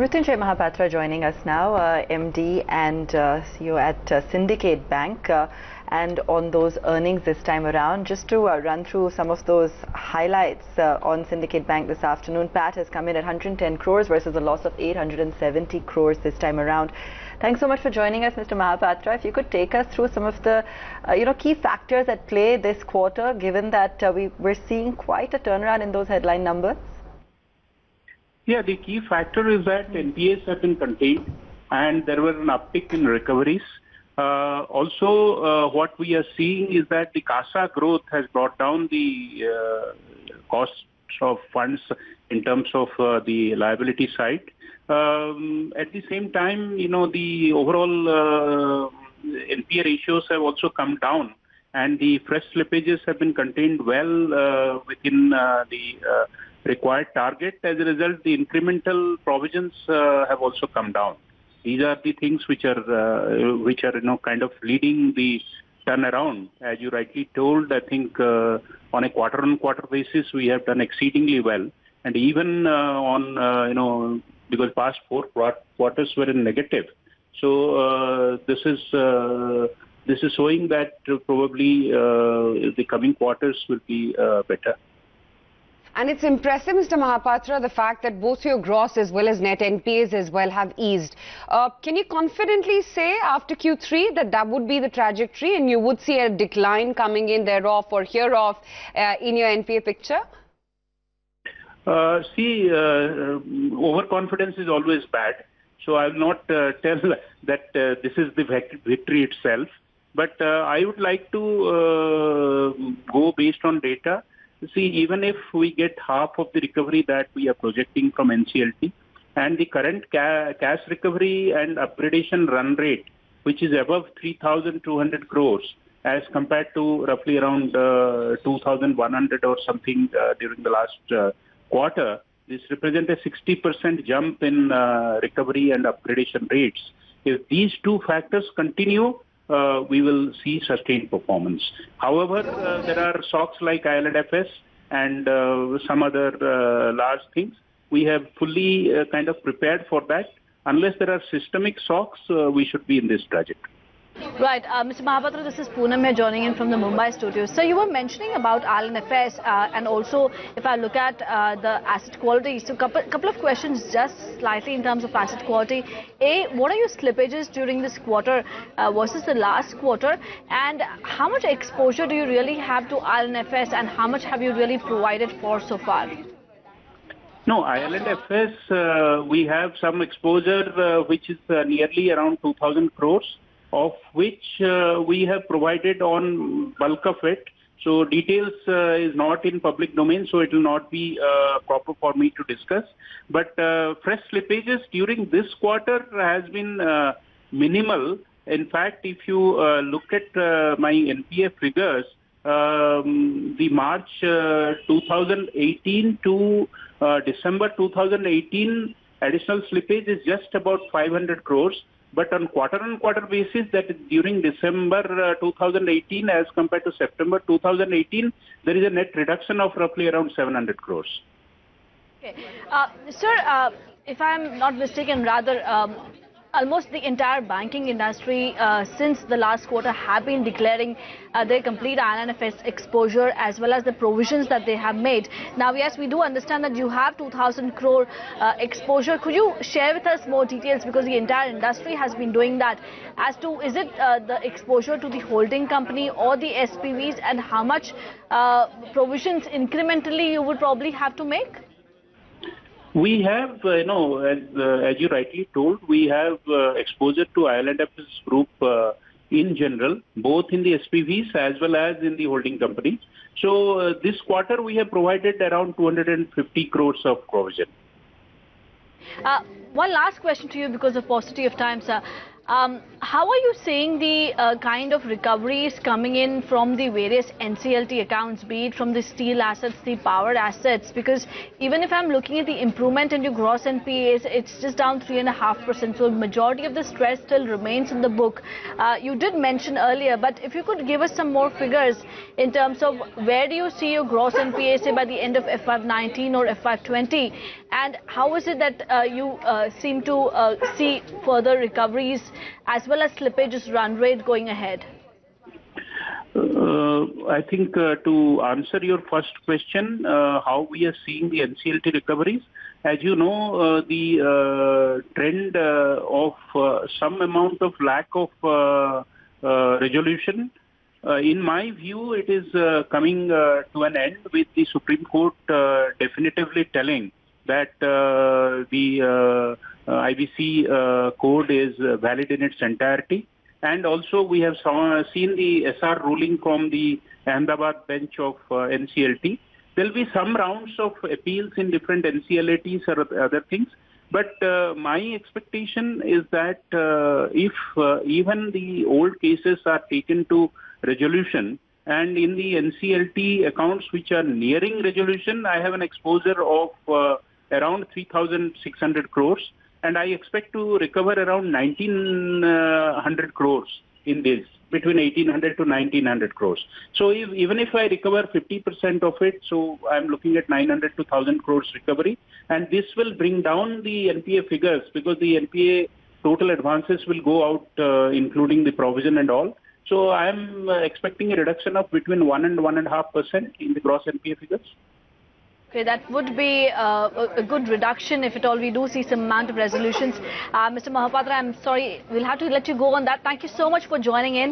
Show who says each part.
Speaker 1: Mrutyunjay Mahapatra joining us now, MD and CEO at Syndicate Bank. And on those earnings this time around, just to run through some of those highlights on Syndicate Bank this afternoon. PAT has come in at 110 crores versus a loss of 870 crores this time around. Thanks so much for joining us, Mr. Mahapatra. If you could take us through some of the key factors at play this quarter, given that we're seeing quite a turnaround in those headline numbers.
Speaker 2: Yeah, the key factor is that NPAs have been contained and there was an uptick in recoveries. What we are seeing is that the CASA growth has brought down the cost of funds in terms of the liability side. At the same time, the overall NPA ratios have also come down and the fresh slippages have been contained well within the required target. As a result, the incremental provisions have also come down. These are the things which are kind of leading the turnaround. As you rightly told, I think on a quarter-on-quarter basis we have done exceedingly well, and even because past 4 quarters were in negative. So this is showing that probably the coming quarters will be better.
Speaker 3: And it's impressive, Mr. Mahapatra, the fact that both your gross as well as net NPAs as well have eased. Can you confidently say after Q3 that would be the trajectory and you would see a decline coming in thereof or hereof in your NPA picture?
Speaker 2: Overconfidence is always bad. So I will not tell that this is the victory itself. But I would like to go based on data. See, even if we get half of the recovery that we are projecting from NCLT and the current cash recovery and upgradation run rate, which is above 3,200 crores as compared to roughly around 2,100 or something during the last quarter, this represents a 60% jump in recovery and upgradation rates. If these two factors continue, we will see sustained performance. However, there are shocks like IL&FS and some other large things. We have fully kind of prepared for that. Unless there are systemic shocks, we should be in this trajectory.
Speaker 4: Right. Mr. Mahapatra, this is Poonam here joining in from the Mumbai studios. So you were mentioning about IL&FS and also if I look at the asset quality. So couple of questions just slightly in terms of asset quality. A, what are your slippages during this quarter versus the last quarter? And how much exposure do you really have to IL&FS and how much have you really provided for so far?
Speaker 2: No, IL&FS, we have some exposure which is nearly around 2,000 crores. Of which we have provided on bulk of it. So details is not in public domain, so it will not be proper for me to discuss. But fresh slippages during this quarter has been minimal. In fact, if you look at my NPA figures, the March 2018 to December 2018 additional slippage is just about 500 crores. But on quarter-on-quarter basis, that is during December 2018 as compared to September 2018, there is a net reduction of roughly around 700 crores.
Speaker 4: Okay. Sir, if I'm not mistaken, rather, almost the entire banking industry since the last quarter have been declaring their complete IL&FS exposure as well as the provisions that they have made. Now, yes, we do understand that you have 2,000 crore exposure. Could you share with us more details, because the entire industry has been doing that, as to is it the exposure to the holding company or the SPVs, and how much provisions incrementally you would probably have to make?
Speaker 2: We have, as you rightly told, we have exposure to IL&FS group in general, both in the SPVs as well as in the holding company. So this quarter we have provided around 250 crores of provision.
Speaker 4: One last question to you because of paucity of time, sir. How are you seeing the kind of recoveries coming in from the various NCLT accounts, be it from the steel assets, the power assets? Because even if I'm looking at the improvement in your gross NPAs, it's just down 3.5%. So majority of the stress still remains in the book. You did mention earlier, but if you could give us some more figures in terms of where do you see your gross NPA, say by the end of FY19 or FY20, and how is it that you seem to see further recoveries as well as slippages run rate going ahead?
Speaker 2: I think to answer your first question, how we are seeing the NCLT recoveries, as you know, the trend of some amount of lack of resolution, in my view, it is coming to an end with the Supreme Court definitively telling that the IBC code is valid in its entirety. And also we have seen the SR ruling from the Ahmedabad bench of NCLT. There will be some rounds of appeals in different NCLATs or other things. But my expectation is that if even the old cases are taken to resolution, and in the NCLT accounts which are nearing resolution, I have an exposure of around 3,600 crores. And I expect to recover around 1,900 crores in this, between 1,800 to 1,900 crores. So even if I recover 50% of it, so I'm looking at 900 to 1,000 crores recovery. And this will bring down the NPA figures because the NPA total advances will go out, including the provision and all. So I'm expecting a reduction of between 1 and 1.5% in the gross NPA figures.
Speaker 4: Okay, that would be a good reduction if at all we do see some amount of resolutions. Mr. Mahapatra, I'm sorry, we'll have to let you go on that. Thank you so much for joining in.